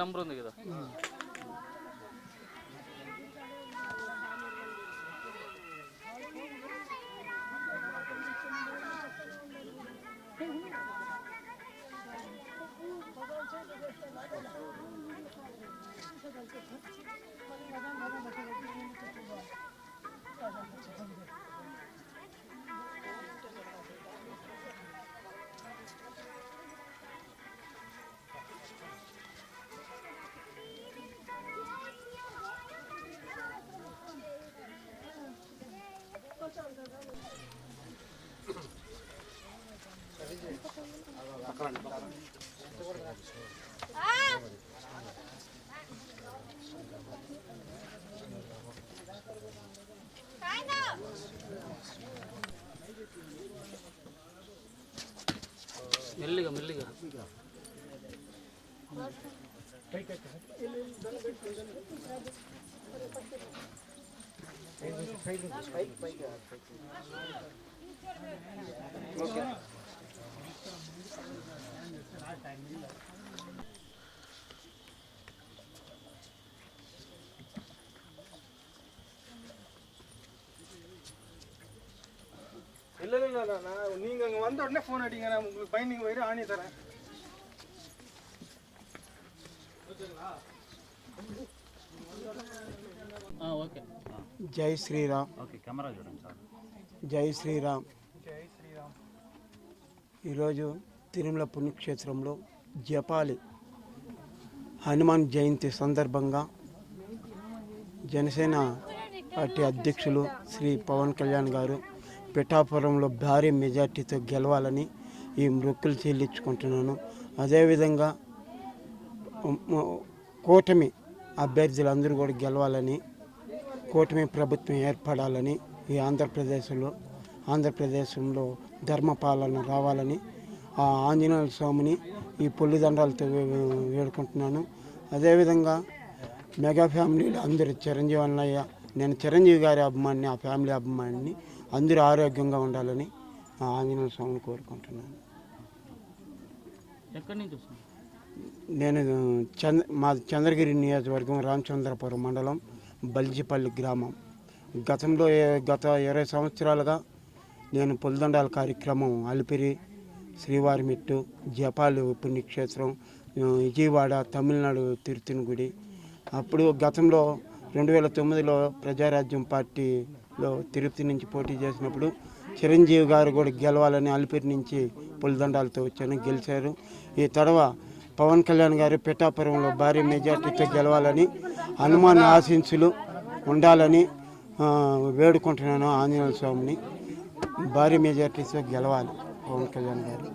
Number ఉంది కదా. మెల్లిగా మెల్లిగా இல்லை நீங்கள் அங்கே வந்த உடனே ஃபோன் அடிங்க, நான் உங்களுக்கு பைண்டிங் வயிறு ஆணி தரேன். ఓకే. జై శ్రీరామ్. ఓకే, కెమెరా చూడండి సార్. జై శ్రీరామ్. జై శ్రీరామ్. ఈరోజు తిరుమల పుణ్యక్షేత్రంలో జపాలి హనుమాన్ జయంతి సందర్భంగా జనసేన పార్టీ అధ్యక్షులు శ్రీ పవన్ కళ్యాణ్ గారు పిఠాపురంలో భారీ మెజార్టీతో గెలవాలని ఈ మొక్కులు చెల్లించుకుంటున్నాను. అదేవిధంగా కూటమి అభ్యర్థులందరూ కూడా గెలవాలని, కూటమి ప్రభుత్వం ఏర్పడాలని, ఈ ఆంధ్రప్రదేశంలో ధర్మపాలన రావాలని ఆ ఆంజనేయ స్వామిని ఈ పొల్లిదండాలతో వేడుకుంటున్నాను. అదేవిధంగా మెగా ఫ్యామిలీలో అందరూ చిరంజీవి అన్నయ్య, నేను చిరంజీవి గారి అభిమానిని, ఆ ఫ్యామిలీ అభిమానిని, అందరూ ఆరోగ్యంగా ఉండాలని ఆ ఆంజనేయ స్వామిని కోరుకుంటున్నాను. ఎక్కడి నుంచి వస్తుంది? నేను మా చంద్రగిరి నియోజకవర్గం రామచంద్రపురం మండలం బల్జిపల్లి గ్రామం. గత 20 సంవత్సరాలుగా నేను పొలిదండాల కార్యక్రమం అలిపిరి, శ్రీవారిమెట్టు, జపాలి పుణ్యక్షేత్రం, విజయవాడ, తమిళనాడు తిరుత్తని గుడి. అప్పుడు గతంలో 2009లో ప్రజారాజ్యం పార్టీలో తిరుపతి నుంచి పోటీ చేసినప్పుడు చిరంజీవి గారు కూడా గెలవాలని అలిపిరి నుంచి పొలిదండాలతో వచ్చాను, గెలిచారు. ఈ తడవ పవన్ కళ్యాణ్ గారు పిఠాపురంలో భారీ మెజార్టీతో గెలవాలని, హనుమాన్ ఆశీస్సులు ఉండాలని వేడుకుంటున్నాను. ఆంజనేయ స్వామిని భారీ మెజార్టీతో గెలవాలి పవన్ కళ్యాణ్ గారు.